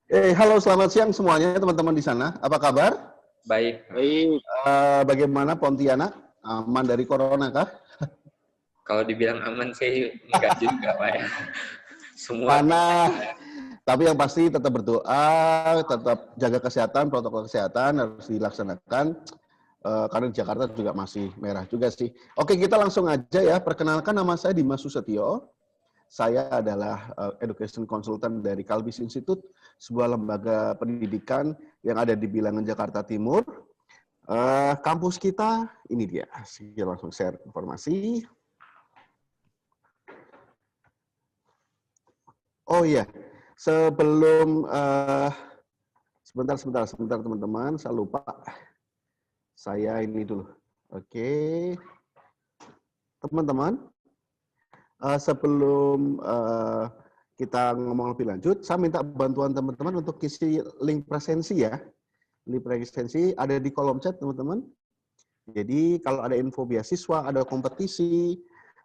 Halo, selamat siang semuanya teman-teman di sana. Apa kabar? Baik. Baik. Bagaimana Pontianak? Aman dari corona kah? Kalau dibilang aman sih enggak juga, Pak ya. Semua Karena, tapi yang pasti tetap berdoa, tetap jaga kesehatan, protokol kesehatan harus dilaksanakan. Karena di Jakarta juga masih merah juga sih. Oke, kita langsung aja ya. Perkenalkan, nama saya Dimas Susetio. Saya adalah Education Consultant dari Kalbis Institute, sebuah lembaga pendidikan yang ada di Bilangan, Jakarta Timur. Kampus kita, ini dia. Saya langsung share informasi. Oh iya, sebelum sebentar teman-teman, saya lupa. Saya ini dulu. Oke, teman-teman, sebelum kita ngomong lebih lanjut, saya minta bantuan teman-teman untuk isi link presensi ya. Link presensi ada di kolom chat teman-teman. Jadi kalau ada info beasiswa, ada kompetisi,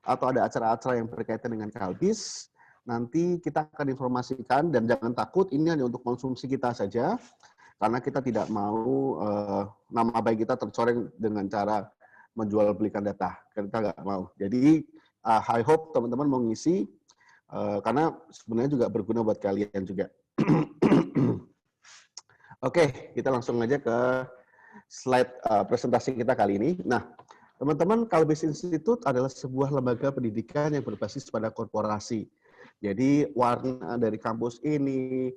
atau ada acara-acara yang berkaitan dengan Kalbis, nanti kita akan informasikan, dan jangan takut, ini hanya untuk konsumsi kita saja, karena kita tidak mau nama baik kita tercoreng dengan cara menjual belikan data. Kita nggak mau. Jadi, I hope teman-teman mau ngisi, karena sebenarnya juga berguna buat kalian juga. Oke, kita langsung aja ke slide presentasi kita kali ini. Nah, teman-teman, Kalbis Institute adalah sebuah lembaga pendidikan yang berbasis pada korporasi. Jadi warna dari kampus ini,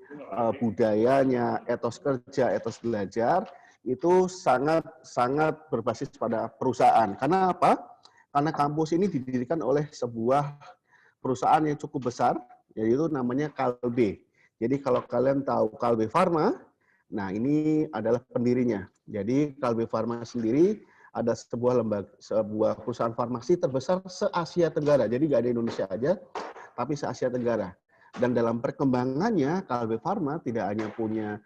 budayanya, etos kerja, etos belajar, itu sangat berbasis pada perusahaan. Karena apa? Karena kampus ini didirikan oleh sebuah perusahaan yang cukup besar, yaitu namanya Kalbe. Jadi kalau kalian tahu Kalbe Pharma, nah ini adalah pendirinya. Jadi Kalbe Pharma sendiri ada sebuah perusahaan farmasi terbesar se-Asia Tenggara. Jadi nggak ada Indonesia aja, tapi se-Asia Tenggara. Dan dalam perkembangannya, Kalbe Pharma tidak hanya punya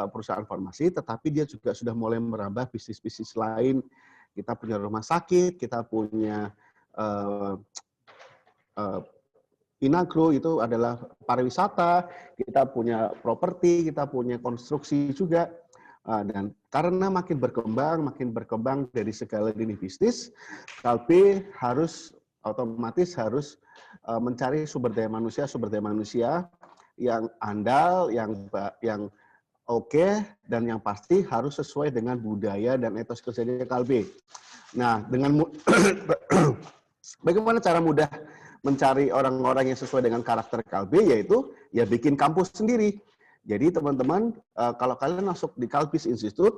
perusahaan farmasi, tetapi dia juga sudah mulai merambah bisnis-bisnis lain. Kita punya rumah sakit, kita punya Inagro, itu adalah pariwisata, kita punya properti, kita punya konstruksi juga. Dan karena makin berkembang dari segala lini bisnis, Kalbe otomatis harus mencari sumber daya manusia yang andal, yang oke, dan yang pasti harus sesuai dengan budaya dan etos kerjanya Kalbe. Nah, bagaimana cara mudah mencari orang-orang yang sesuai dengan karakter Kalbe, yaitu ya bikin kampus sendiri. Jadi teman-teman, kalau kalian masuk di Kalbis Institute,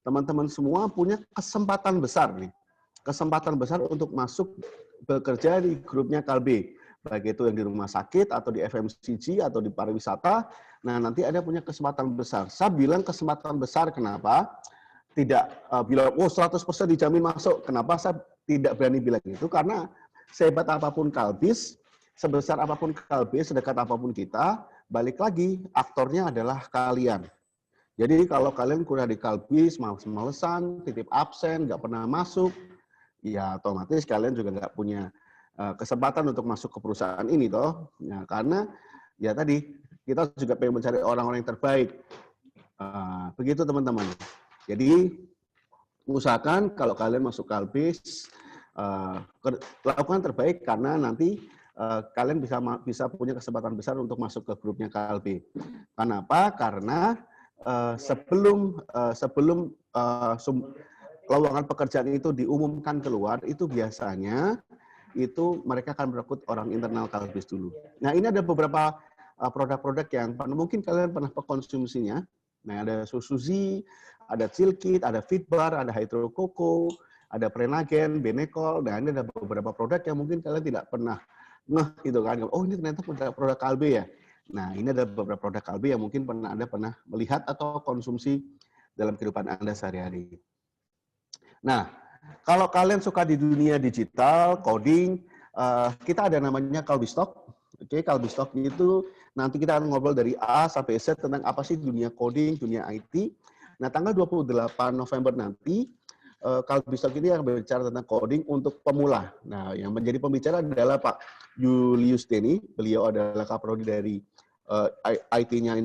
teman-teman semua punya kesempatan besar nih. Kesempatan besar untuk masuk bekerja di grupnya Kalbe. Baik itu yang di rumah sakit, atau di FMCG, atau di pariwisata. Nah, nanti ada punya kesempatan besar. Saya bilang kesempatan besar, kenapa? Tidak bilang, 100% dijamin masuk. Kenapa saya tidak berani bilang itu? Karena sehebat apapun Kalbis, sebesar apapun Kalbis, sedekat apapun kita, balik lagi, aktornya adalah kalian. Jadi kalau kalian kuliah di Kalbis, males-malesan, titip absen, nggak pernah masuk, ya otomatis kalian juga nggak punya kesempatan untuk masuk ke perusahaan ini, toh. Ya, karena ya tadi, kita juga pengen mencari orang-orang yang terbaik. Begitu teman-teman. Jadi, usahakan kalau kalian masuk Kalbis, lakukan terbaik, karena nanti kalian bisa punya kesempatan besar untuk masuk ke grupnya Kalbe. Kenapa? Karena sebelum lowongan pekerjaan itu diumumkan keluar, itu biasanya itu mereka akan merekrut orang internal Kalbis dulu. Nah, ini ada beberapa produk-produk yang mungkin kalian pernah konsumsinya. Nah, ada Suzuki, ada Chilkit, ada Fitbar, ada Hydro Coco, ada Prenagen, Benecol. Nah, ini ada beberapa produk yang mungkin kalian tidak pernah gitu kan. Oh, ini ternyata produk Kalbe ya. Nah, ini ada beberapa produk Kalbe yang mungkin Anda pernah melihat atau konsumsi dalam kehidupan Anda sehari-hari. Nah, kalau kalian suka di dunia digital, coding, kita ada namanya Kalbistalk. Oke, Kalbistalk itu nanti kita akan ngobrol dari A sampai Z tentang apa sih dunia coding, dunia IT. Nah, tanggal 28 November nanti, Kalbistalk ini akan berbicara tentang coding untuk pemula. Nah, yang menjadi pembicara adalah Pak Julius Denny. Beliau adalah kaprodi dari IT-nya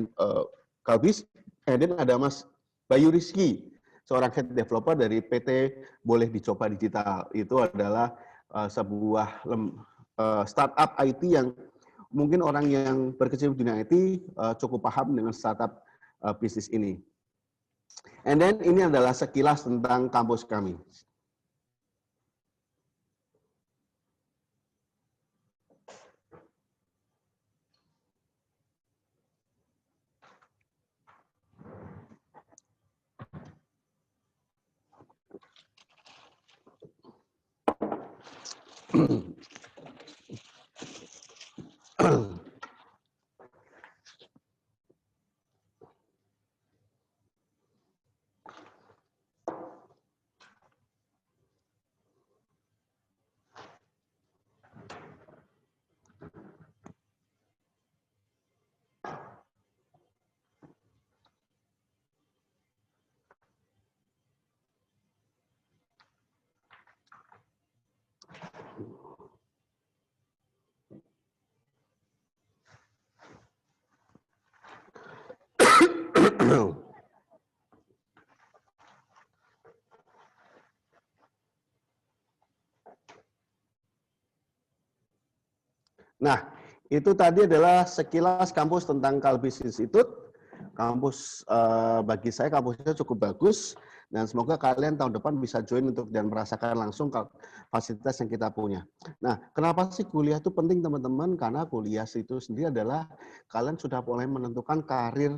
Kalbis. And then ada Mas Bayu Rizky, seorang head developer dari PT Boleh Dicoba Digital. Itu adalah sebuah startup IT yang mungkin orang yang berkecimpung di dunia IT cukup paham dengan startup bisnis ini. And then ini adalah sekilas tentang kampus kami. Nah, itu tadi adalah sekilas kampus tentang Kalbis Institute. Kampus bagi saya kampusnya cukup bagus dan semoga kalian tahun depan bisa join untuk dan merasakan langsung fasilitas yang kita punya. Nah, kenapa sih kuliah itu penting teman-teman? Karena kuliah itu sendiri adalah kalian sudah mulai menentukan karir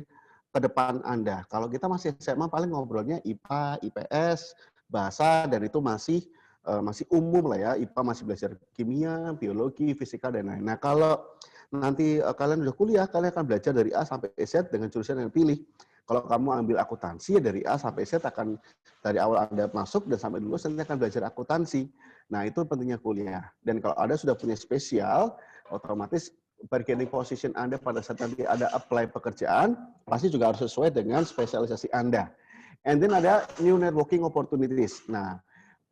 ke depan Anda. Kalau kita masih SMA paling ngobrolnya IPA, IPS, bahasa dan itu masih umum lah ya. IPA masih belajar kimia, biologi, fisika dan lain-lain. Nah, kalau nanti kalian udah kuliah, kalian akan belajar dari A sampai Z dengan jurusan yang pilih. Kalau kamu ambil akuntansi, ya dari A sampai Z akan dari awal Anda masuk dan sampai lulus nanti akan belajar akuntansi. Nah, itu pentingnya kuliah. Dan kalau Anda sudah punya spesial, otomatis bargaining position Anda pada saat nanti ada apply pekerjaan, pasti juga harus sesuai dengan spesialisasi Anda. And then ada new networking opportunities. Nah,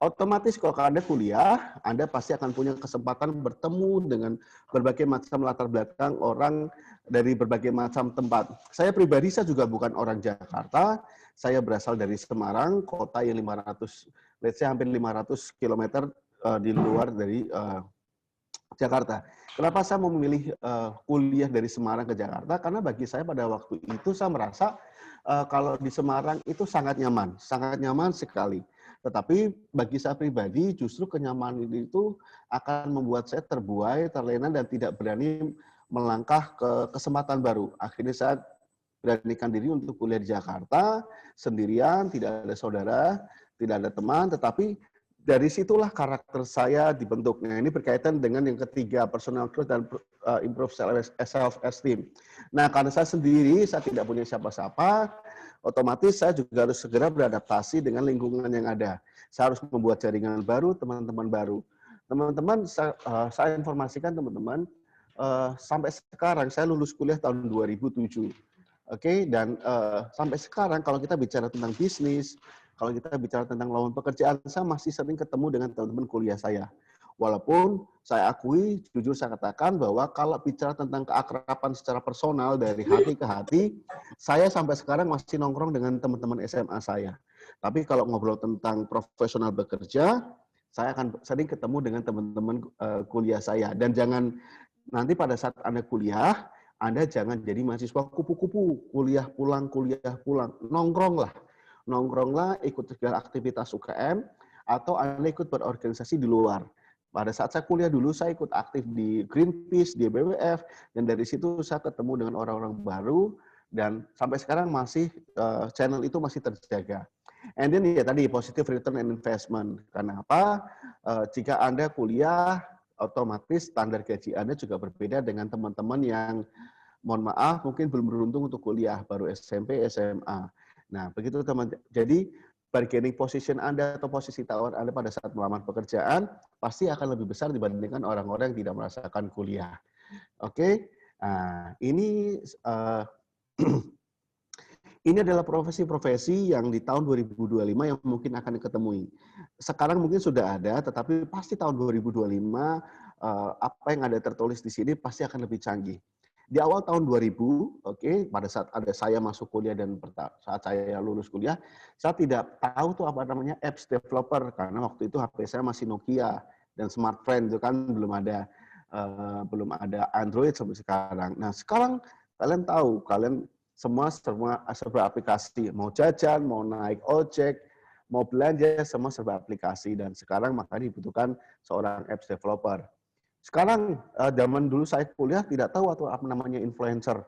otomatis kalau Anda kuliah, Anda pasti akan punya kesempatan bertemu dengan berbagai macam latar belakang orang dari berbagai macam tempat. Saya pribadi, saya juga bukan orang Jakarta, saya berasal dari Semarang, kota yang 500, let's say hampir 500 km di luar dari Jakarta. Kenapa saya mau memilih kuliah dari Semarang ke Jakarta? Karena bagi saya pada waktu itu saya merasa kalau di Semarang itu sangat nyaman sekali. Tetapi bagi saya pribadi justru kenyamanan itu akan membuat saya terbuai, terlena dan tidak berani melangkah ke kesempatan baru. Akhirnya saya beranikan diri untuk kuliah di Jakarta sendirian, tidak ada saudara, tidak ada teman, tetapi dari situlah karakter saya dibentuk. Nah, ini berkaitan dengan yang ketiga, personal growth dan improve self-esteem. Nah, karena saya sendiri, saya tidak punya siapa-siapa, otomatis saya juga harus segera beradaptasi dengan lingkungan yang ada. Saya harus membuat jaringan baru, teman-teman baru. Teman-teman, saya informasikan teman-teman, sampai sekarang saya lulus kuliah tahun 2007. Oke, dan sampai sekarang kalau kita bicara tentang bisnis, kalau kita bicara tentang lowongan pekerjaan, saya masih sering ketemu dengan teman-teman kuliah saya. Walaupun saya akui, jujur saya katakan bahwa kalau bicara tentang keakraban secara personal dari hati ke hati, saya sampai sekarang masih nongkrong dengan teman-teman SMA saya. Tapi kalau ngobrol tentang profesional bekerja, saya akan sering ketemu dengan teman-teman kuliah saya. Dan jangan nanti pada saat Anda kuliah, Anda jangan jadi mahasiswa kupu-kupu, kuliah pulang, nongkronglah, ikut segala aktivitas UKM, atau Anda ikut berorganisasi di luar. Pada saat saya kuliah dulu, saya ikut aktif di Greenpeace, di BWF, dan dari situ saya ketemu dengan orang-orang baru, dan sampai sekarang masih channel itu masih terjaga. And then ya tadi, positive return and investment. Karena apa? Jika Anda kuliah, otomatis standar gaji Anda juga berbeda dengan teman-teman yang, mohon maaf, mungkin belum beruntung untuk kuliah, baru SMP, SMA. Nah, begitu teman. Jadi, bargaining position Anda atau posisi tawar Anda pada saat melamar pekerjaan pasti akan lebih besar dibandingkan orang-orang yang tidak merasakan kuliah. Oke, nah, ini ini adalah profesi-profesi yang di tahun 2025 yang mungkin akan diketemui. Sekarang mungkin sudah ada, tetapi pasti tahun 2025 apa yang ada tertulis di sini pasti akan lebih canggih. Di awal tahun 2000, pada saat ada saya masuk kuliah dan saat saya lulus kuliah, saya tidak tahu tuh apa namanya apps developer karena waktu itu HP saya masih Nokia dan smartphone itu kan belum ada Android sampai sekarang. Nah, sekarang kalian tahu, kalian semua serba aplikasi, mau jajan, mau naik ojek, mau belanja, semua serba aplikasi dan sekarang makanya dibutuhkan seorang apps developer. Sekarang zaman dulu saya kuliah tidak tahu atau apa namanya influencer,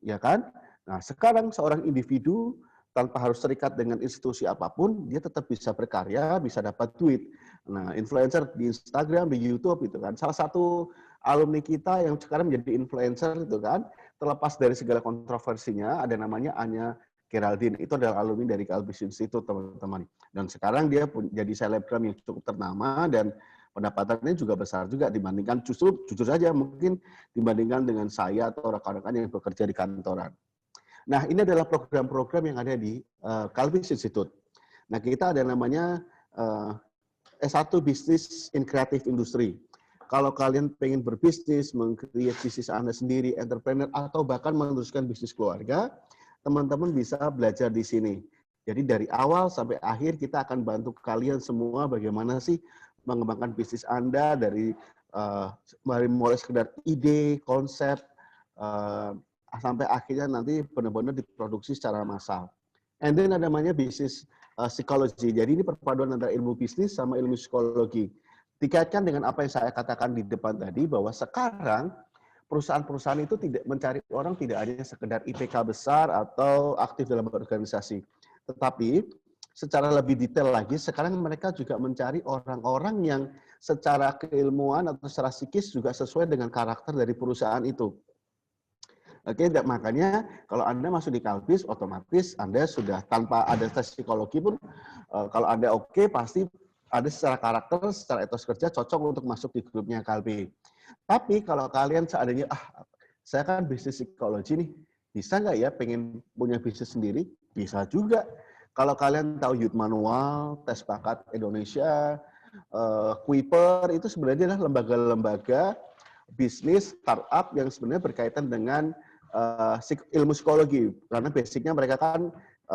ya kan? Nah, sekarang seorang individu tanpa harus terikat dengan institusi apapun, dia tetap bisa berkarya, bisa dapat duit. Nah, influencer di Instagram, di YouTube itu kan. Salah satu alumni kita yang sekarang menjadi influencer itu kan, terlepas dari segala kontroversinya, ada namanya Anya Geraldine. Itu adalah alumni dari Calbis Institute, teman-teman. Dan sekarang dia jadi selebgram yang cukup ternama dan pendapatannya juga besar juga dibandingkan jujur saja mungkin dibandingkan dengan saya atau rekan-rekan yang bekerja di kantoran. Nah, ini adalah program-program yang ada di Calbis Institute. Nah, kita ada namanya S1 Business in Creative Industry. Kalau kalian pengen berbisnis, meng-create bisnis Anda sendiri, entrepreneur, atau bahkan meneruskan bisnis keluarga, teman-teman bisa belajar di sini. Jadi dari awal sampai akhir kita akan bantu kalian semua bagaimana sih mengembangkan bisnis Anda dari mulai sekedar ide, konsep, sampai akhirnya nanti benar-benar diproduksi secara massal. And then ada namanya bisnis psikologi. Jadi ini perpaduan antara ilmu bisnis sama ilmu psikologi. Dikaitkan dengan apa yang saya katakan di depan tadi, bahwa sekarang perusahaan-perusahaan itu tidak mencari orang tidak hanya sekedar IPK besar atau aktif dalam organisasi. Tetapi secara lebih detail lagi, sekarang mereka juga mencari orang-orang yang secara keilmuan atau secara psikis juga sesuai dengan karakter dari perusahaan itu. Oke, makanya kalau Anda masuk di Calbis, otomatis Anda sudah tanpa ada tes psikologi pun, kalau Anda oke, pasti ada secara karakter, secara etos kerja cocok untuk masuk di grupnya Calbis. Tapi kalau kalian seadanya, saya kan bisnis psikologi nih, bisa nggak ya pengen punya bisnis sendiri? Bisa juga. Kalau kalian tahu Youth Manual, Tes Bakat Indonesia, Kuiper, itu sebenarnya adalah lembaga-lembaga bisnis startup yang sebenarnya berkaitan dengan ilmu psikologi. Karena basicnya mereka kan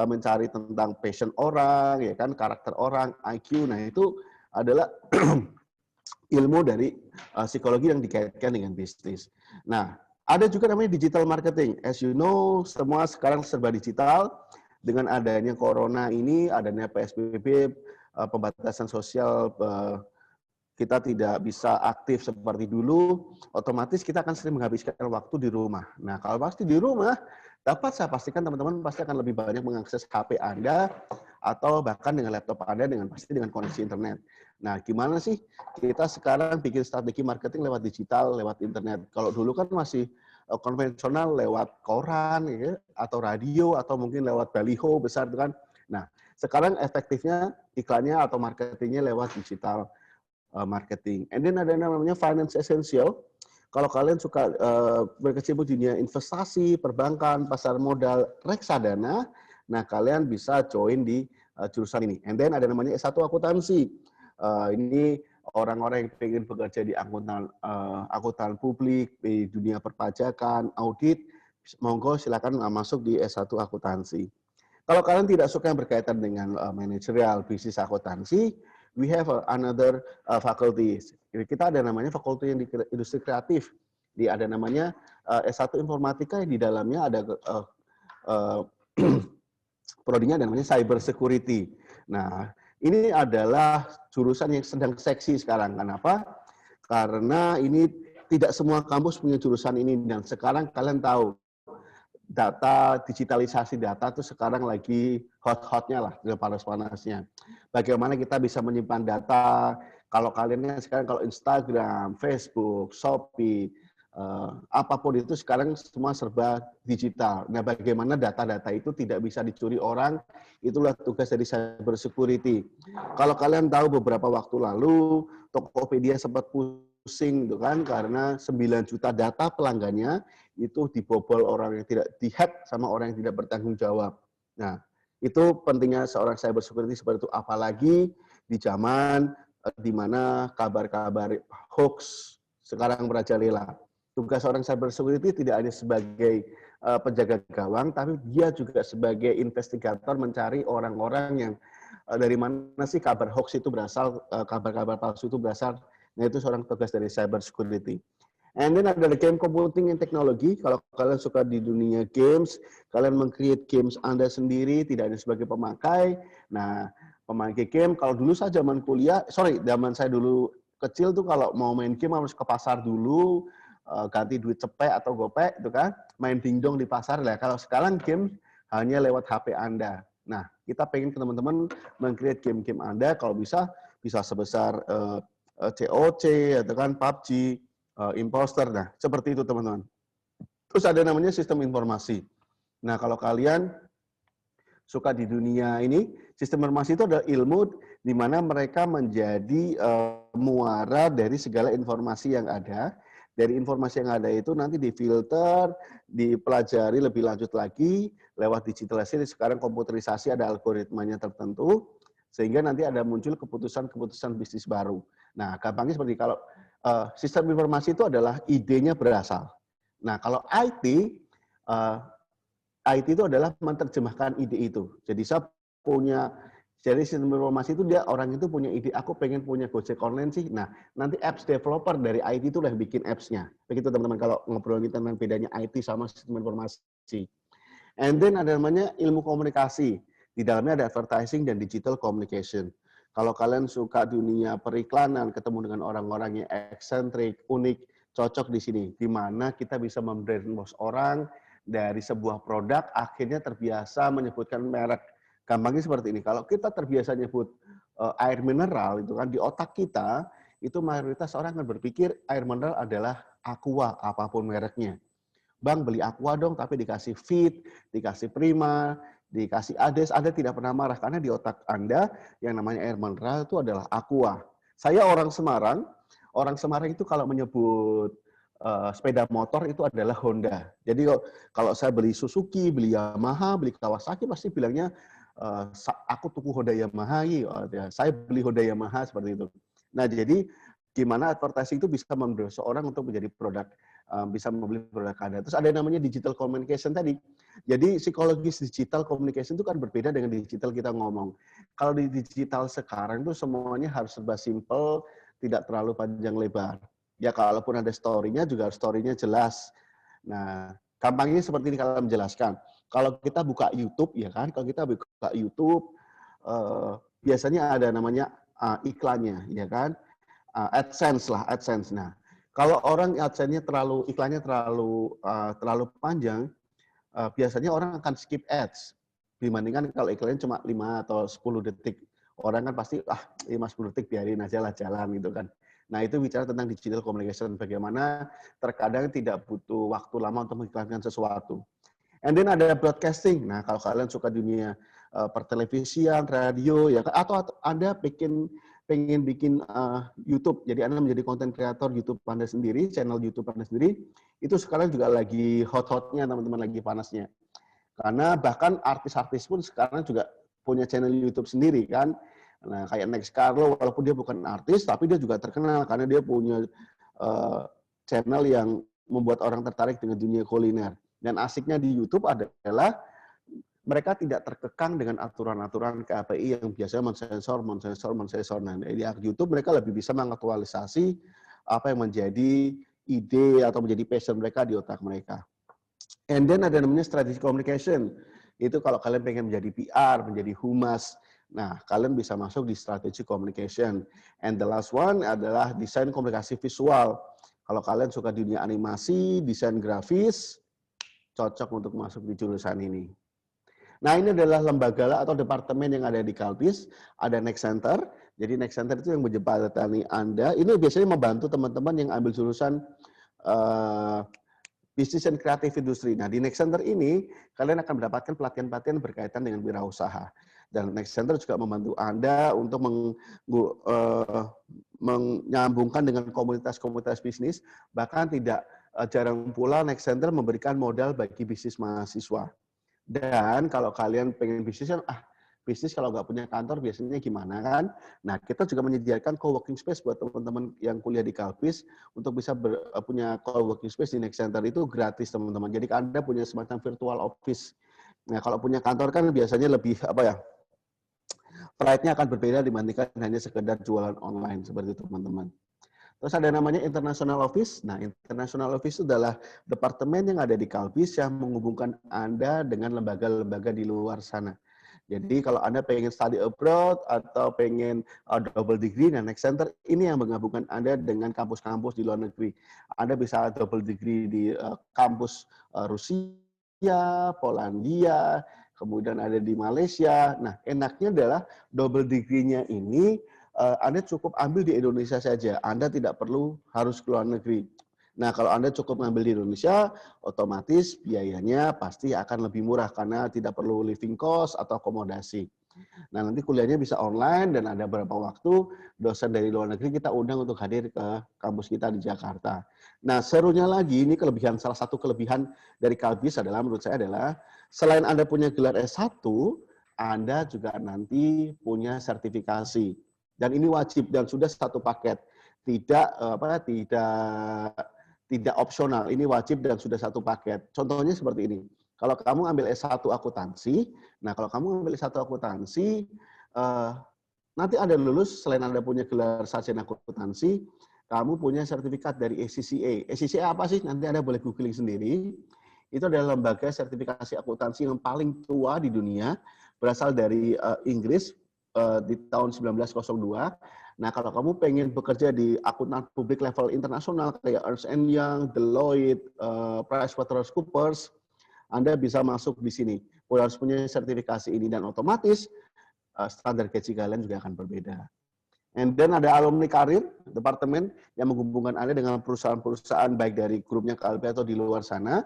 mencari tentang passion orang, ya kan, karakter orang, IQ. Nah, itu adalah ilmu dari psikologi yang dikaitkan dengan bisnis. Nah, ada juga namanya digital marketing. As you know, semua sekarang serba digital. Dengan adanya corona ini, adanya PSBB, pembatasan sosial, kita tidak bisa aktif seperti dulu, otomatis kita akan sering menghabiskan waktu di rumah. Nah, kalau pasti di rumah, dapat saya pastikan teman-teman pasti akan lebih banyak mengakses HP Anda, atau bahkan dengan laptop Anda, pasti dengan koneksi internet. Nah, gimana sih kita sekarang bikin strategi marketing lewat digital, lewat internet? Kalau dulu kan masih konvensional lewat koran, ya, atau radio, atau mungkin lewat baliho besar, kan. Nah, sekarang efektifnya iklannya atau marketingnya lewat digital marketing. And then ada namanya finance essential. Kalau kalian suka berkecimpung di dunia investasi, perbankan, pasar modal, reksadana, nah kalian bisa join di jurusan ini. And then ada namanya S1 akuntansi. Ini orang-orang yang ingin bekerja di akuntan publik, di dunia perpajakan, audit, monggo silakan masuk di S1 akuntansi. Kalau kalian tidak suka yang berkaitan dengan manajerial bisnis akuntansi, we have another faculty. Kita ada namanya fakulti yang di industri kreatif. Ada namanya S1 informatika yang di dalamnya ada prodinya ada namanya cyber security. Nah, ini adalah jurusan yang sedang seksi sekarang. Kenapa? Karena ini tidak semua kampus punya jurusan ini dan sekarang kalian tahu data, digitalisasi data itu sekarang lagi hot-hotnya lah, panas-panasnya. Bagaimana kita bisa menyimpan data, kalau kalian sekarang kalau Instagram, Facebook, Shopee, apapun itu sekarang semua serba digital. Nah, bagaimana data-data itu tidak bisa dicuri orang, itulah tugas dari cyber security. Kalau kalian tahu beberapa waktu lalu, Tokopedia sempat pusing gitu kan, karena 9 juta data pelanggannya itu dibobol orang yang tidak dihack sama orang yang tidak bertanggung jawab. Nah, itu pentingnya seorang cyber security seperti itu, apalagi di zaman di mana kabar-kabar hoax sekarang merajalela. Tugas seorang cyber security tidak hanya sebagai penjaga gawang, tapi dia juga sebagai investigator mencari orang-orang yang dari mana sih kabar hoax itu berasal, kabar-kabar palsu itu berasal. Nah, itu seorang tugas dari cyber security. And then ada game computing and technology. Kalau kalian suka di dunia games, kalian meng-create games Anda sendiri, tidak hanya sebagai pemakai. Nah, pemakai game, kalau dulu saya zaman kuliah, zaman saya dulu kecil tuh kalau mau main game harus ke pasar dulu, ganti duit cepet atau gopek, itu kan, main dingdong di pasar. Lah, kalau sekarang game hanya lewat HP Anda. Nah, kita pengen ke teman-teman meng-create game-game Anda, kalau bisa sebesar COC, atau kan PUBG, imposter. Nah, seperti itu teman-teman. Terus ada namanya sistem informasi. Nah, kalau kalian suka di dunia ini, sistem informasi itu adalah ilmu di mana mereka menjadi muara dari segala informasi yang ada. Dari informasi yang ada itu nanti difilter, dipelajari lebih lanjut lagi lewat digitalisasi. Sekarang komputerisasi ada algoritmanya tertentu, sehingga nanti ada muncul keputusan-keputusan bisnis baru. Nah, gampangnya seperti kalau sistem informasi itu adalah idenya berasal. Nah, kalau IT itu adalah menerjemahkan ide itu. Jadi saya punya, jadi sistem informasi itu dia orang itu punya ide, aku pengen punya Gojek online sih. Nah, nanti apps developer dari IT itu lah bikin apps-nya. Begitu teman-teman kalau ngobrolin tentang bedanya IT sama sistem informasi. And then ada namanya ilmu komunikasi. Di dalamnya ada advertising dan digital communication. Kalau kalian suka dunia periklanan, ketemu dengan orang-orang yang eksentrik, unik, cocok di sini. Di mana kita bisa membrainwash orang dari sebuah produk, akhirnya terbiasa menyebutkan merek. Gampangnya seperti ini, kalau kita terbiasa nyebut air mineral, itu kan di otak kita, itu mayoritas orang akan berpikir air mineral adalah Aqua, apapun mereknya. Bang, beli Aqua dong, tapi dikasih Fit, dikasih Prima, dikasih Ades, Anda tidak pernah marah, karena di otak Anda yang namanya air mineral itu adalah Aqua. Saya orang Semarang itu kalau menyebut sepeda motor itu adalah Honda. Jadi kalau saya beli Suzuki, beli Yamaha, beli Kawasaki, pasti bilangnya aku tuku Honda Yamaha, saya beli Honda Yamaha, seperti itu. Nah, jadi gimana advertising itu bisa mendorong seorang untuk menjadi produk, bisa membeli produk Anda. Terus ada yang namanya digital communication tadi. Jadi psikologis digital communication itu kan berbeda dengan digital kita ngomong. Kalau di digital sekarang itu semuanya harus serba simple, tidak terlalu panjang lebar. Ya kalaupun ada story-nya juga story-nya jelas. Nah, gampangnya seperti ini kalau menjelaskan. Kalau kita buka YouTube, ya kan, kalau kita buka YouTube, biasanya ada namanya iklannya, ya kan, AdSense lah, AdSense. Nah, kalau orang AdSense-nya iklannya terlalu panjang, biasanya orang akan skip ads. Dibandingkan kalau iklannya cuma 5 atau 10 detik, orang kan pasti 5-10 detik biarin aja lah jalan gitu kan. Nah, itu bicara tentang digital communication, bagaimana terkadang tidak butuh waktu lama untuk mengiklankan sesuatu. And then ada broadcasting. Nah, kalau kalian suka dunia pertelevisian, radio, ya, atau Anda pengen bikin YouTube, jadi Anda menjadi content creator YouTube Anda sendiri, channel YouTube Anda sendiri, itu sekarang juga lagi hot-hotnya, teman-teman, lagi panasnya. Karena bahkan artis-artis pun sekarang juga punya channel YouTube sendiri kan. Nah, kayak Next Carlo, walaupun dia bukan artis, tapi dia juga terkenal karena dia punya channel yang membuat orang tertarik dengan dunia kuliner. Dan asiknya di YouTube adalah mereka tidak terkekang dengan aturan-aturan KPI yang biasanya mensensor. Nah, di YouTube mereka lebih bisa mengaktualisasi apa yang menjadi ide atau menjadi passion mereka di otak mereka. And then ada namanya strategic communication. Itu kalau kalian pengen menjadi PR, menjadi humas, nah kalian bisa masuk di strategic communication. And the last one adalah desain komunikasi visual. Kalau kalian suka dunia animasi, desain grafis, cocok untuk masuk di jurusan ini. Nah, ini adalah lembaga atau departemen yang ada di Kalpis. Ada Next Center. Jadi Next Center itu yang menjembatani Anda. Ini biasanya membantu teman-teman yang ambil jurusan bisnis dan kreatif industri. Nah, di Next Center ini, kalian akan mendapatkan pelatihan-pelatihan berkaitan dengan wirausaha. Dan Next Center juga membantu Anda untuk menyambungkan dengan komunitas-komunitas bisnis. Bahkan tidak jarang pula Next Center memberikan modal bagi bisnis mahasiswa. Dan kalau kalian pengen bisnis, bisnis kalau nggak punya kantor biasanya gimana kan? Nah, kita juga menyediakan co-working space buat teman-teman yang kuliah di Kalbis untuk bisa punya co-working space di Next Center itu gratis teman-teman. Jadi Anda punya semacam virtual office. Nah, kalau punya kantor kan biasanya lebih pride-nya akan berbeda dibandingkan hanya sekedar jualan online seperti itu teman-teman. Terus ada namanya International Office. Nah, International Office itu adalah departemen yang ada di Kalbis yang menghubungkan Anda dengan lembaga-lembaga di luar sana. Jadi kalau Anda pengen study abroad atau pengen double degree, nah Next Center ini yang menggabungkan Anda dengan kampus-kampus di luar negeri. Anda bisa double degree di kampus Rusia, Polandia, kemudian ada di Malaysia. Nah, enaknya adalah double degree-nya ini Anda cukup ambil di Indonesia saja. Anda tidak perlu harus ke luar negeri. Nah, kalau Anda cukup ngambil di Indonesia, otomatis biayanya pasti akan lebih murah karena tidak perlu living cost atau akomodasi. Nah, nanti kuliahnya bisa online dan ada beberapa waktu dosen dari luar negeri kita undang untuk hadir ke kampus kita di Jakarta. Nah, serunya lagi, ini salah satu kelebihan dari Kalbis adalah menurut saya adalah selain Anda punya gelar S1, Anda juga nanti punya sertifikasi. Dan ini wajib dan sudah satu paket. Tidak opsional, ini wajib dan sudah satu paket. Contohnya seperti ini. Kalau kamu ambil S1 akuntansi, nah kalau kamu ambil S1 akuntansi, nanti Anda lulus, selain Anda punya gelar sarjana akuntansi, kamu punya sertifikat dari ACCA. ACCA apa sih? Nanti Anda boleh googling sendiri. Itu adalah lembaga sertifikasi akuntansi yang paling tua di dunia, berasal dari Inggris di tahun 1902. Nah, kalau kamu pengen bekerja di akuntan publik level internasional kayak Ernst & Young, Deloitte, PricewaterhouseCoopers, Anda bisa masuk di sini. Harus punya sertifikasi ini dan otomatis standar gaji kalian juga akan berbeda. And then ada alumni karir, departemen yang menghubungkan Anda dengan perusahaan-perusahaan baik dari grupnya KLB atau di luar sana.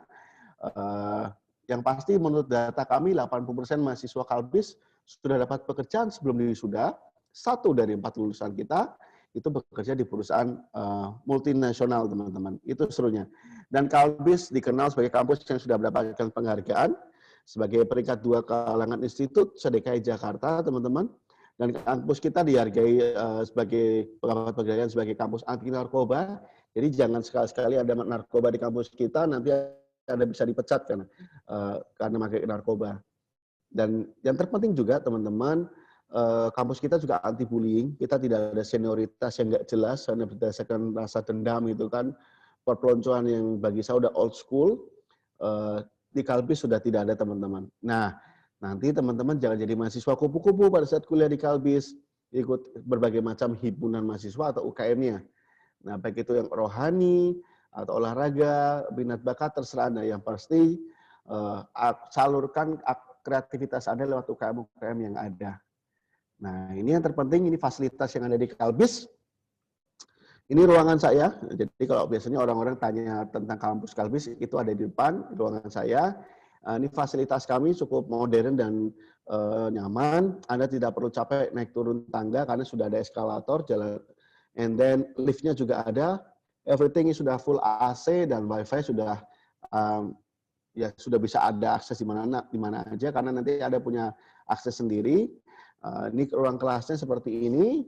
Yang pasti menurut data kami 80% mahasiswa Kalbis sudah dapat pekerjaan sebelum wisuda. 1 dari 4 lulusan kita itu bekerja di perusahaan multinasional, teman-teman. Itu serunya. Dan Kalbis dikenal sebagai kampus yang sudah mendapatkan penghargaan sebagai peringkat 2 kalangan Institut se-DKI Jakarta, teman-teman. Dan kampus kita dihargai sebagai penghargaan sebagai kampus anti narkoba. Jadi jangan sekali-sekali ada narkoba di kampus kita, nanti Anda bisa dipecat karena pakai narkoba. Dan yang terpenting juga, teman-teman, kampus kita juga anti bullying. Kita tidak ada senioritas yang nggak jelas, hanya berdasarkan rasa dendam itu kan. Perpeloncoan yang bagi saya udah old school, di Kalbis sudah tidak ada, teman-teman. Nah, nanti teman-teman jangan jadi mahasiswa kupu-kupu pada saat kuliah di Kalbis, ikut berbagai macam himpunan mahasiswa atau UKM-nya. Nah, baik itu yang rohani, atau olahraga, minat bakat, terserah Anda. Yang pasti, salurkan kreativitas Anda lewat UKM-UKM yang ada. Nah, ini yang terpenting, ini fasilitas yang ada di Kalbis. Ini ruangan saya, jadi kalau biasanya orang-orang tanya tentang kampus Kalbis, itu ada di depan, ruangan saya. Ini fasilitas kami cukup modern dan nyaman. Anda tidak perlu capek naik turun tangga karena sudah ada eskalator, jalan, and then liftnya juga ada. Everything sudah full AC dan WiFi sudah sudah bisa ada akses di mana aja karena nanti ada punya akses sendiri. Ini ruang kelasnya seperti ini.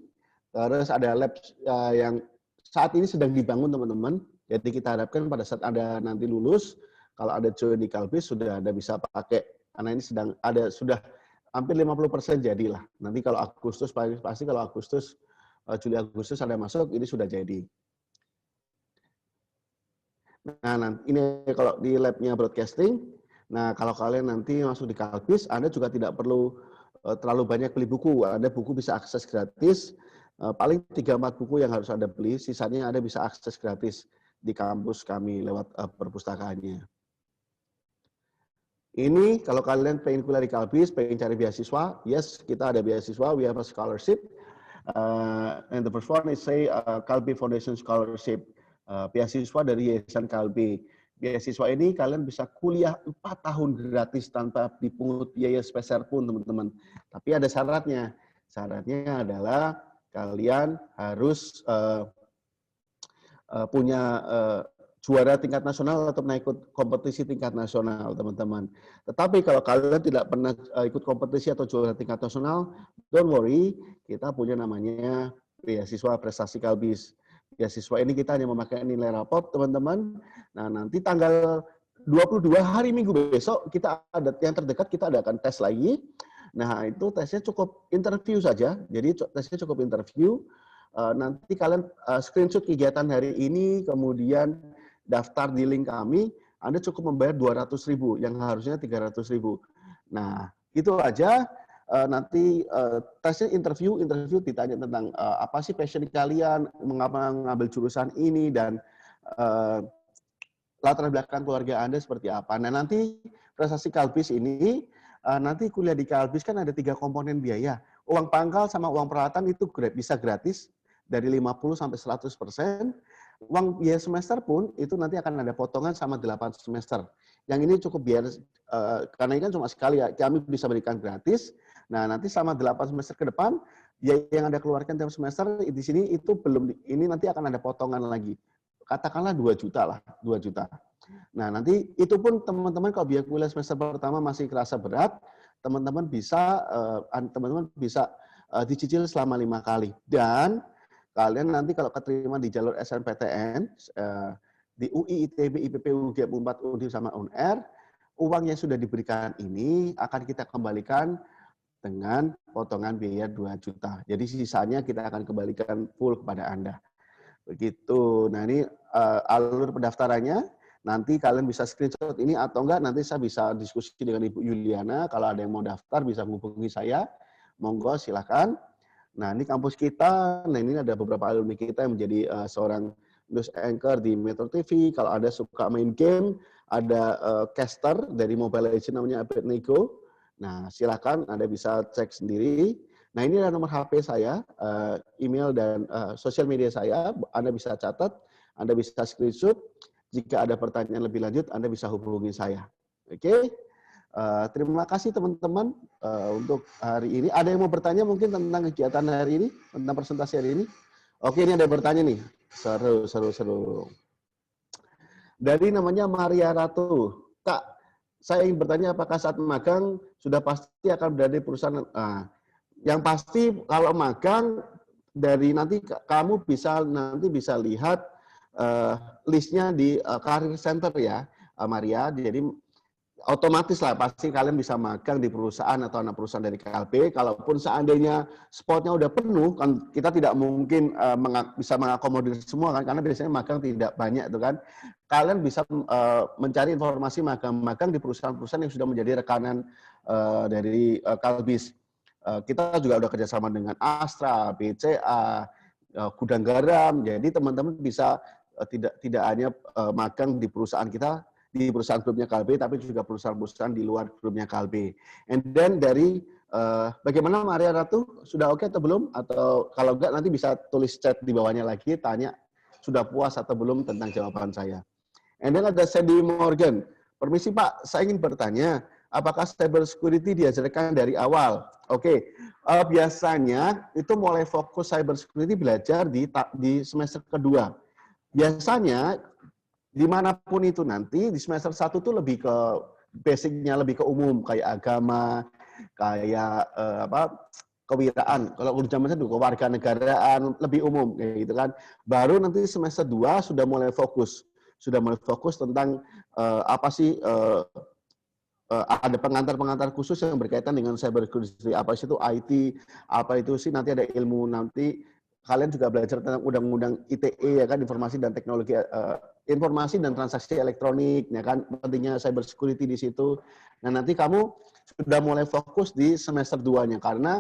Terus ada lab yang saat ini sedang dibangun, teman-teman. Jadi kita harapkan pada saat Anda nanti lulus, kalau ada join di Kalbis sudah Anda bisa pakai. Karena ini sudah hampir 50% jadilah. Nanti kalau Agustus, pasti kalau Agustus, Juli Agustus Anda masuk, ini sudah jadi. Nah, ini kalau di labnya broadcasting. Nah, kalau kalian nanti masuk di Kalbis, Anda juga tidak perlu terlalu banyak beli buku. Anda buku bisa akses gratis. Paling 3-4 buku yang harus Anda beli, sisanya Anda bisa akses gratis di kampus kami lewat perpustakaannya. Ini kalau kalian pengen kuliah di Kalbis, pengen cari beasiswa, yes, kita ada beasiswa, we have a scholarship. And the first one is Kalbi Foundation Scholarship, beasiswa dari Yayasan Kalbi. Beasiswa ini kalian bisa kuliah 4 tahun gratis tanpa dipungut biaya sepeser pun, teman-teman. Tapi ada syaratnya. Syaratnya adalah kalian harus punya juara tingkat nasional atau pernah ikut kompetisi tingkat nasional, teman-teman. Tetapi kalau kalian tidak pernah ikut kompetisi atau juara tingkat nasional, don't worry, kita punya namanya beasiswa prestasi Kalbis. Beasiswa ini kita hanya memakai nilai raport, teman-teman. Nah, nanti tanggal 22 hari Minggu besok, kita ada yang terdekat, kita adakan tes lagi. Nah, itu tesnya cukup interview saja. Jadi tesnya cukup interview. Nanti kalian screenshot kegiatan hari ini, kemudian daftar di link kami, Anda cukup membayar 200.000 yang harusnya 300.000. Nah, itu aja. Nanti tesnya interview ditanya tentang apa sih passion kalian, mengapa mengambil jurusan ini, dan latar belakang keluarga Anda seperti apa. Nah, nanti prestasi Kalbis ini, nanti kuliah di Kalbis kan ada 3 komponen biaya. Uang pangkal sama uang peralatan itu bisa gratis dari 50 sampai 100%. Uang biaya semester pun itu nanti akan ada potongan sama 8 semester. Yang ini cukup biar, karena ini kan cuma sekali ya, kami bisa berikan gratis. Nah, nanti sama 8 semester ke depan, biaya yang Anda keluarkan tiap semester di sini itu belum, ini nanti akan ada potongan lagi. Katakanlah 2 juta lah, 2 juta. Nah, nanti itu pun teman-teman kalau biaya kuliah semester pertama masih kerasa berat, teman-teman bisa dicicil selama 5 kali. Dan kalian nanti kalau keterima di jalur SNPTN, di UI, ITB, IPB, UGM, UNPAD, UNDIP, sama UNR, uang yang sudah diberikan ini akan kita kembalikan dengan potongan biaya 2 juta. Jadi sisanya kita akan kembalikan full kepada Anda. Begitu. Nah, ini alur pendaftarannya. Nanti kalian bisa screenshot ini atau enggak, nanti saya bisa diskusi dengan Ibu Yuliana. Kalau ada yang mau daftar bisa menghubungi saya. Monggo, silakan. Nah, ini kampus kita. Nah, ini ada beberapa alumni kita yang menjadi seorang news anchor di Metro TV. Kalau ada suka main game, ada caster dari Mobile Legends namanya Abednego. Nah, silakan Anda bisa cek sendiri. Nah, ini adalah nomor HP saya, email dan sosial media saya. Anda bisa catat, Anda bisa screenshot. Jika ada pertanyaan lebih lanjut, Anda bisa hubungi saya. Oke? Terima kasih teman-teman untuk hari ini. Ada yang mau bertanya mungkin tentang kegiatan hari ini, tentang presentasi hari ini? Oke, ini ada yang bertanya nih. Seru. Dari namanya Maria Ratu. Kak, saya ingin bertanya apakah saat magang sudah pasti akan berada di perusahaan? Yang pasti kalau magang dari nanti kamu bisa lihat listnya di Career Center ya, Maria. Jadi otomatis lah pasti kalian bisa magang di perusahaan atau anak perusahaan dari KLB. Kalaupun seandainya spotnya udah penuh, kan kita tidak mungkin bisa mengakomodir semua kan, karena biasanya magang tidak banyak itu kan. Kalian bisa mencari informasi magang-magang di perusahaan-perusahaan yang sudah menjadi rekanan dari Kalbis. Kita juga udah kerjasama dengan Astra, BCA, Gudang Garam. Jadi teman-teman bisa tidak hanya magang di perusahaan kita, di perusahaan grupnya Kalbe, tapi juga perusahaan-perusahaan di luar grupnya Kalbe. And then dari bagaimana Maria Ratu, sudah oke atau belum? Atau kalau enggak nanti bisa tulis chat di bawahnya lagi, tanya sudah puas atau belum tentang jawaban saya. And then ada Sandy Morgan. Permisi Pak, saya ingin bertanya, apakah cyber security diajarkan dari awal? Oke, biasanya itu mulai fokus cyber security belajar di semester kedua. Biasanya dimanapun itu nanti di semester 1 tuh lebih ke basicnya, lebih ke umum kayak agama, kayak kewiraan. Kalau zaman itu kewarganegaraan lebih umum kayak gitu kan. Baru nanti semester 2 sudah mulai fokus tentang apa sih ada pengantar-pengantar khusus yang berkaitan dengan cyber security. Apa sih itu IT, apa itu sih nanti ada ilmu nanti kalian juga belajar tentang undang-undang ITE ya kan, informasi dan teknologi informasi dan transaksi elektronik ya kan, pentingnya cyber security di situ. Nah, nanti kamu sudah mulai fokus di semester 2-nya karena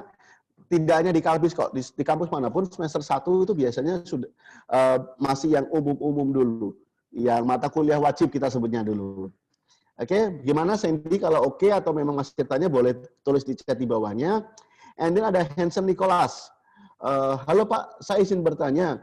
tidak hanya di Kalbis kok, di kampus manapun semester 1 itu biasanya sudah masih yang umum-umum dulu. Yang mata kuliah wajib kita sebutnya dulu. Oke, gimana Sandy kalau oke atau memang masih tanya boleh tulis di chat di bawahnya. And then ada Hansen Nicholas. Halo Pak, saya izin bertanya,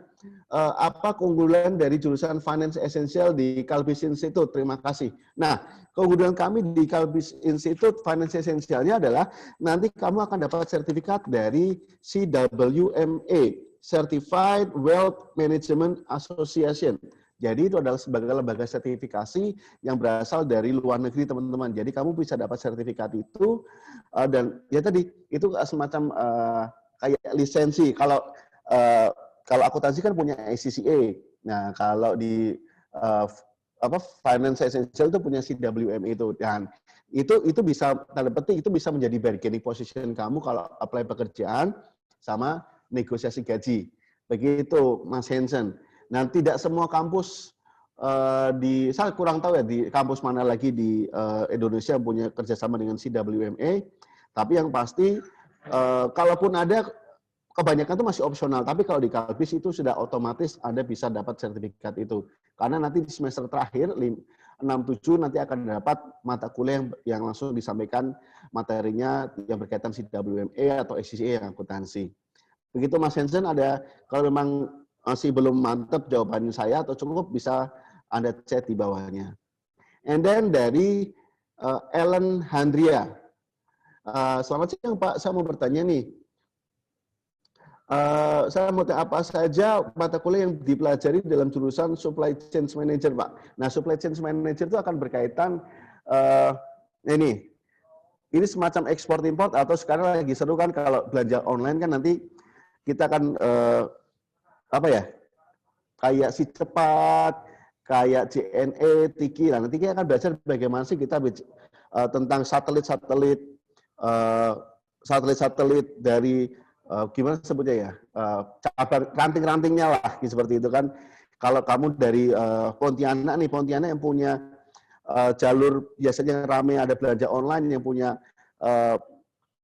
apa keunggulan dari jurusan Finance Essential di Kalbis Institute? Terima kasih. Nah, keunggulan kami di Kalbis Institute Finance Essentialnya adalah nanti kamu akan dapat sertifikat dari CWMA, Certified Wealth Management Association. Jadi itu adalah sebagai lembaga sertifikasi yang berasal dari luar negeri, teman-teman. Jadi kamu bisa dapat sertifikat itu dan ya tadi itu semacam kayak lisensi. Kalau akuntansi kan punya ACCA. Nah, kalau di Finance Essential itu punya CWM itu, dan itu bisa tanda petik itu bisa menjadi bargaining position kamu kalau apply pekerjaan sama negosiasi gaji. Begitu, Mas Hansen. Nah, tidak semua kampus saya kurang tahu ya di kampus mana lagi di Indonesia yang punya kerjasama dengan CWMA. Tapi yang pasti, kalaupun ada, kebanyakan itu masih opsional. Tapi kalau di Kalbis itu sudah otomatis Anda bisa dapat sertifikat itu. Karena nanti di semester terakhir 6-7 nanti akan dapat mata kuliah yang langsung disampaikan materinya yang berkaitan CWMA atau ACCA yang akuntansi. Begitu Mas Hansen, ada kalau memang masih belum mantap jawaban saya atau cukup bisa Anda chat di bawahnya. And then dari Ellen Handria. Selamat siang Pak, saya mau bertanya nih. Saya mau tanya apa saja mata kuliah yang dipelajari dalam jurusan Supply Chain Manager, Pak. Nah, Supply Chain Manager itu akan berkaitan ini semacam ekspor import atau sekarang lagi seru kan kalau belanja online kan nanti kita akan kayak si cepat, kayak JNE, Tiki. Nah, nanti kita akan belajar bagaimana sih kita tentang satelit-satelit dari gimana sebutnya ya, cabang ranting-rantingnya lah, seperti itu kan. Kalau kamu dari Pontianak yang punya jalur biasanya ramai ada belanja online, yang punya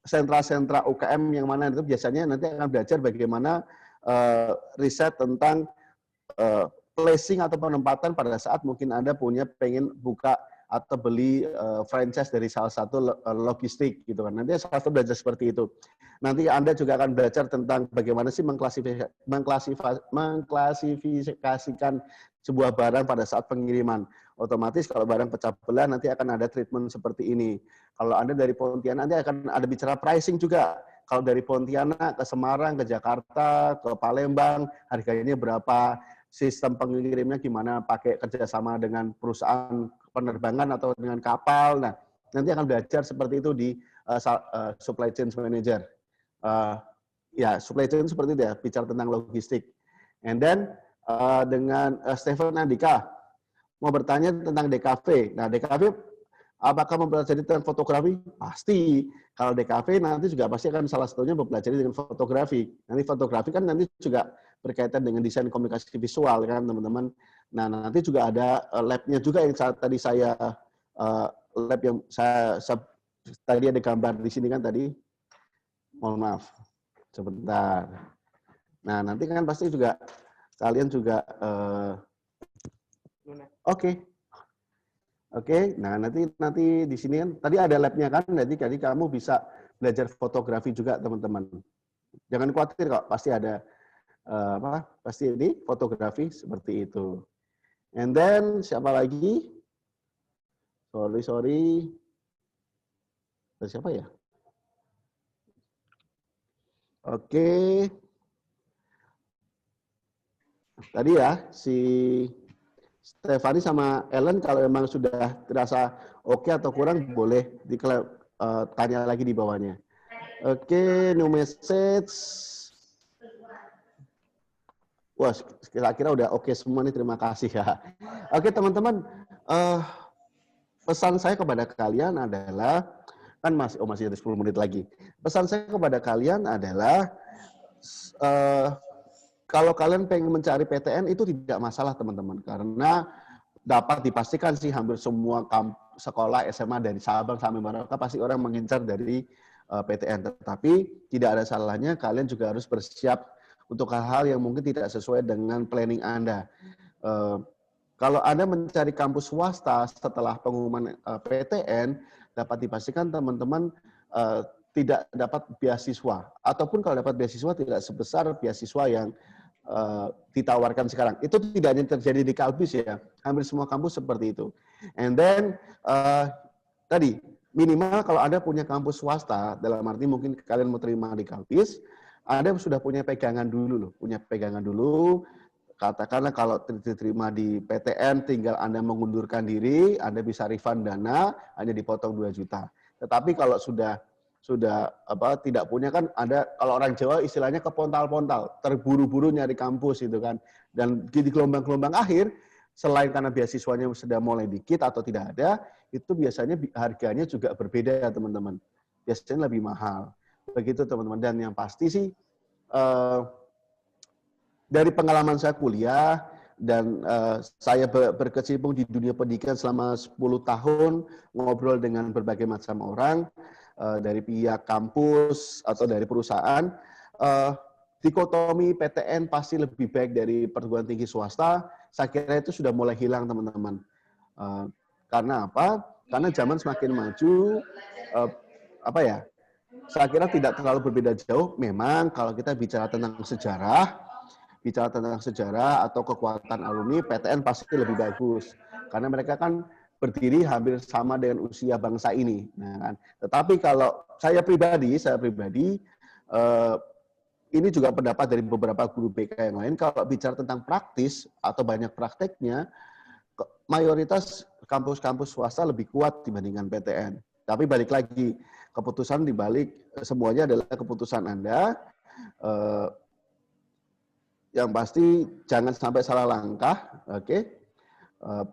sentra-sentra UKM yang mana itu biasanya nanti akan belajar bagaimana riset tentang placing atau penempatan pada saat mungkin Anda pengen buka atau beli franchise dari salah satu logistik gitu kan. Nanti salah satu belajar seperti itu. Nanti Anda juga akan belajar tentang bagaimana sih mengklasifikasikan sebuah barang pada saat pengiriman. Otomatis kalau barang pecah belah nanti akan ada treatment seperti ini. Kalau Anda dari Pontianak nanti akan ada bicara pricing juga. Kalau dari Pontianak ke Semarang, ke Jakarta, ke Palembang, harganya berapa, sistem pengirimnya gimana, pakai kerjasama dengan perusahaan penerbangan atau dengan kapal. Nah, nanti akan belajar seperti itu di Supply Chain Manager. Supply chain seperti itu ya, bicara tentang logistik. And then dengan Stephen Andika mau bertanya tentang DKV. Nah, DKV apakah mempelajari tentang fotografi? Pasti. Kalau DKV nanti juga pasti akan salah satunya mempelajari dengan fotografi. Nanti fotografi kan nanti juga berkaitan dengan desain komunikasi visual kan teman-teman. Nah, nanti juga ada lab-nya juga yang tadi saya lab yang saya tadi ada gambar di sini kan tadi. Mohon maaf. Sebentar. Nah, nanti kan pasti juga kalian juga Oke, nah nanti di sini kan tadi ada lab-nya kan, jadi kamu bisa belajar fotografi juga teman-teman. Jangan khawatir kok, pasti ada pasti ini fotografi seperti itu. And then siapa lagi? Sorry. Siapa ya? Oke. Tadi ya si Stefani sama Ellen kalau memang sudah terasa oke atau kurang boleh tanya lagi di bawahnya. Oke, new message. Wah, kira-kira udah oke semua nih, terima kasih ya. Oke teman-teman, pesan saya kepada kalian adalah, kan masih ada 10 menit lagi. Pesan saya kepada kalian adalah, kalau kalian pengen mencari PTN itu tidak masalah teman-teman, karena dapat dipastikan sih hampir semua sekolah SMA dari Sabang sampai Merauke pasti orang mengincar dari PTN. Tetapi tidak ada salahnya kalian juga harus bersiap untuk hal-hal yang mungkin tidak sesuai dengan planning Anda. Kalau Anda mencari kampus swasta setelah pengumuman PTN, dapat dipastikan teman-teman tidak dapat beasiswa. Ataupun kalau dapat beasiswa tidak sebesar beasiswa yang ditawarkan sekarang. Itu tidak hanya terjadi di Kalbis ya, hampir semua kampus seperti itu. And then tadi minimal kalau Anda punya kampus swasta, dalam arti mungkin kalian mau terima di Kalbis, Anda sudah punya pegangan dulu loh, katakanlah kalau diterima di PTN, tinggal Anda mengundurkan diri, Anda bisa refund dana, hanya dipotong 2 juta. Tetapi kalau sudah tidak punya kan ada, kalau orang Jawa istilahnya kepontal-pontal, terburu-buru nyari kampus itu kan. Dan di gelombang-gelombang akhir, selain karena beasiswanya sudah mulai dikit atau tidak ada, itu biasanya harganya juga berbeda teman-teman. Biasanya lebih mahal. Begitu teman-teman. Dan yang pasti sih, dari pengalaman saya kuliah, dan saya berkecimpung di dunia pendidikan selama 10 tahun, ngobrol dengan berbagai macam orang, dari pihak kampus atau dari perusahaan, dikotomi PTN pasti lebih baik dari perguruan tinggi swasta, saya kira itu sudah mulai hilang teman-teman. Karena apa? Karena zaman semakin maju, saya kira tidak terlalu berbeda jauh. Memang kalau kita bicara tentang sejarah atau kekuatan alumni, PTN pasti lebih bagus. Karena mereka kan berdiri hampir sama dengan usia bangsa ini. Nah, kan. Tetapi kalau saya pribadi, ini juga pendapat dari beberapa guru BK yang lain, kalau bicara tentang praktis atau banyak prakteknya, mayoritas kampus-kampus swasta lebih kuat dibandingkan PTN. Tapi balik lagi, keputusan dibalik semuanya adalah keputusan Anda. Yang pasti jangan sampai salah langkah, oke?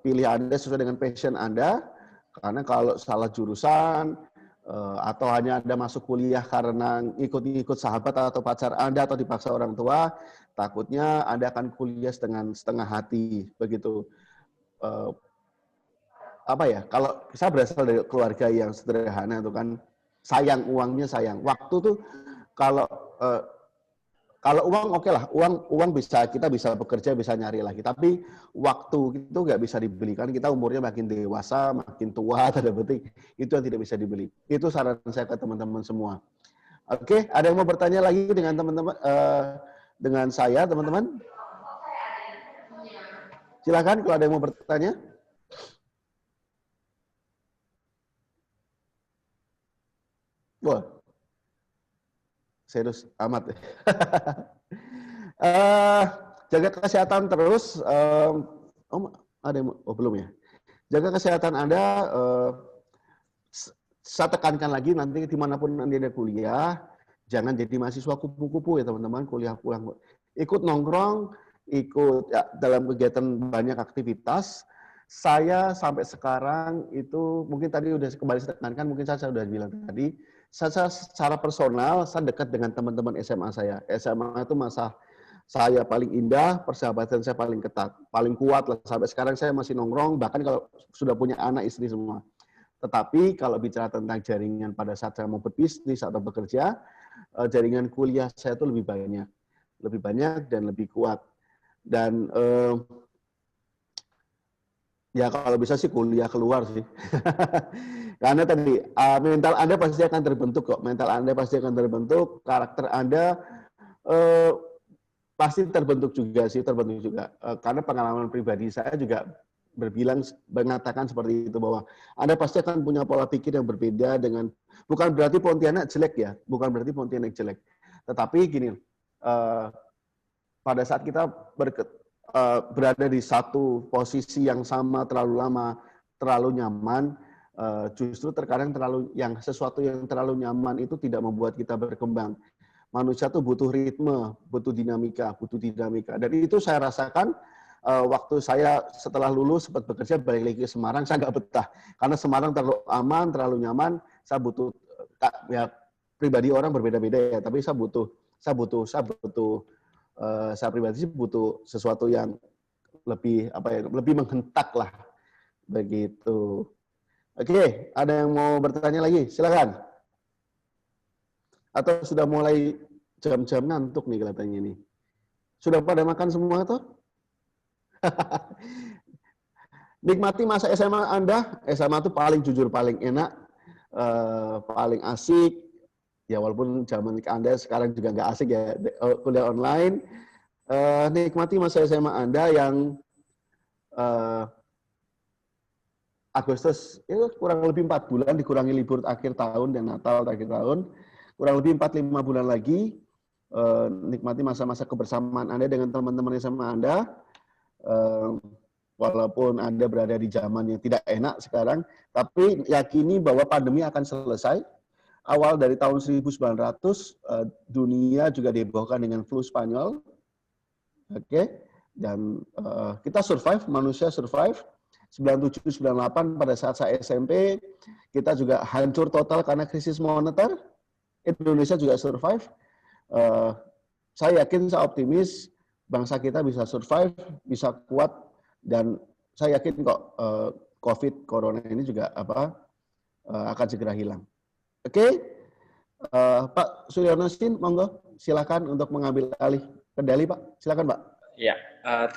Pilih Anda sesuai dengan passion Anda, karena kalau salah jurusan, atau hanya Anda masuk kuliah karena ikut sahabat atau pacar Anda atau dipaksa orang tua, takutnya Anda akan kuliah dengan setengah hati, begitu. Kalau saya berasal dari keluarga yang sederhana itu kan, sayang uangnya, sayang. Waktu tuh kalau uang oke lah, uang kita bisa bekerja, bisa nyari lagi. Tapi waktu itu nggak bisa dibeli. Kan kita umurnya makin dewasa, makin tua, tanda petik, itu yang tidak bisa dibeli. Itu saran saya ke teman-teman semua. Oke, ada yang mau bertanya lagi dengan teman-teman, dengan saya, teman-teman? Silakan kalau ada yang mau bertanya. Wah, serius amat. Jaga kesehatan terus. Ada yang, belum ya? Jaga kesehatan Anda. Saya tekankan lagi, nanti dimanapun Anda kuliah, jangan jadi mahasiswa kupu-kupu ya teman-teman. Kuliah pulang, ikut nongkrong, ikut ya, dalam kegiatan banyak aktivitas. Saya sampai sekarang itu mungkin tadi udah kembali saya tekankan, mungkin saya sudah bilang tadi. Saya secara personal, saya dekat dengan teman-teman SMA saya. SMA itu masa saya paling indah, persahabatan saya paling ketat, paling kuat lah. Sampai sekarang saya masih nongkrong, bahkan kalau sudah punya anak, istri semua. Tetapi kalau bicara tentang jaringan pada saat saya mau berbisnis atau bekerja, jaringan kuliah saya itu lebih banyak dan lebih kuat. Dan ya kalau bisa sih kuliah keluar sih. Karena tadi mental Anda pasti akan terbentuk kok. Mental Anda pasti akan terbentuk, karakter Anda pasti terbentuk juga. Karena pengalaman pribadi saya juga mengatakan seperti itu, bahwa Anda pasti akan punya pola pikir yang berbeda dengan, bukan berarti Pontianak jelek ya, tetapi gini, pada saat kita berada di satu posisi yang sama terlalu lama, terlalu nyaman, justru terkadang sesuatu yang terlalu nyaman itu tidak membuat kita berkembang. Manusia tuh butuh ritme, butuh dinamika. Dan itu saya rasakan waktu saya setelah lulus sempat bekerja, balik lagi ke Semarang, saya nggak betah. Karena Semarang terlalu aman, terlalu nyaman. Saya butuh, ya pribadi orang berbeda-beda ya, tapi saya pribadi sih butuh sesuatu yang lebih lebih menghentak lah, begitu. Oke, ada yang mau bertanya lagi? Silakan. Atau sudah mulai jam-jam ngantuk nih kelihatannya ini. Sudah pada makan semua tuh? Nikmati masa SMA Anda. SMA itu paling jujur, paling enak, paling asik. Ya walaupun zaman Anda sekarang juga nggak asik ya, kuliah online. Nikmati masa SMA Anda yang Agustus itu kurang lebih 4 bulan, dikurangi libur akhir tahun dan Natal akhir tahun, kurang lebih 4-5 bulan lagi, nikmati masa-masa kebersamaan Anda dengan teman-teman SMA Anda. Walaupun Anda berada di zaman yang tidak enak sekarang, tapi yakini bahwa pandemi akan selesai. Awal dari tahun 1900, dunia juga dihebohkan dengan flu Spanyol. Oke, dan kita survive, manusia survive. 97-98 pada saat saya SMP, kita juga hancur total karena krisis moneter. Indonesia juga survive. Saya yakin, saya optimis, bangsa kita bisa survive, bisa kuat, dan saya yakin kok COVID, Corona ini juga akan segera hilang. Oke, Pak Suryono Sin, monggo, silakan untuk mengambil alih kendali, Pak. Silakan, Pak. Ya,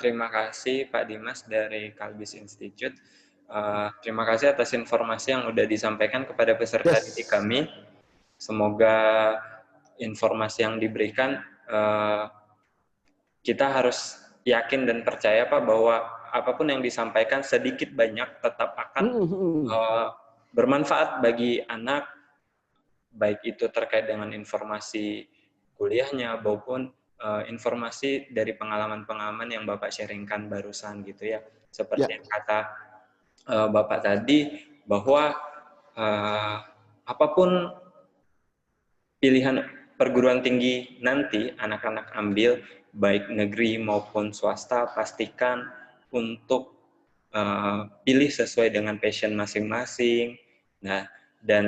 terima kasih Pak Dimas dari Kalbis Institute. Terima kasih atas informasi yang sudah disampaikan kepada peserta didik kami. Semoga informasi yang diberikan kita harus yakin dan percaya Pak bahwa apapun yang disampaikan sedikit banyak tetap akan bermanfaat bagi anak, baik itu terkait dengan informasi kuliahnya maupun informasi dari pengalaman-pengalaman yang Bapak sharingkan barusan gitu ya. Seperti yang kata Bapak tadi, bahwa apapun pilihan perguruan tinggi nanti anak-anak ambil, baik negeri maupun swasta, pastikan untuk pilih sesuai dengan passion masing-masing. Nah, dan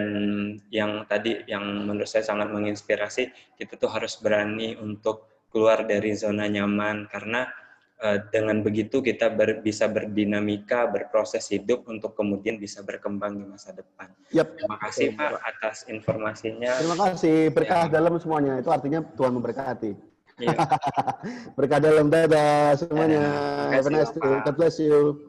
yang tadi yang menurut saya sangat menginspirasi, kita tuh harus berani untuk keluar dari zona nyaman, karena dengan begitu kita bisa berdinamika, berproses hidup untuk kemudian bisa berkembang di masa depan. Terima kasih Pak atas informasinya. Terima kasih, berkah dalam semuanya. Itu artinya Tuhan memberkati. Iya. Berkah dalam, dadah semuanya. Terima kasih, God bless you.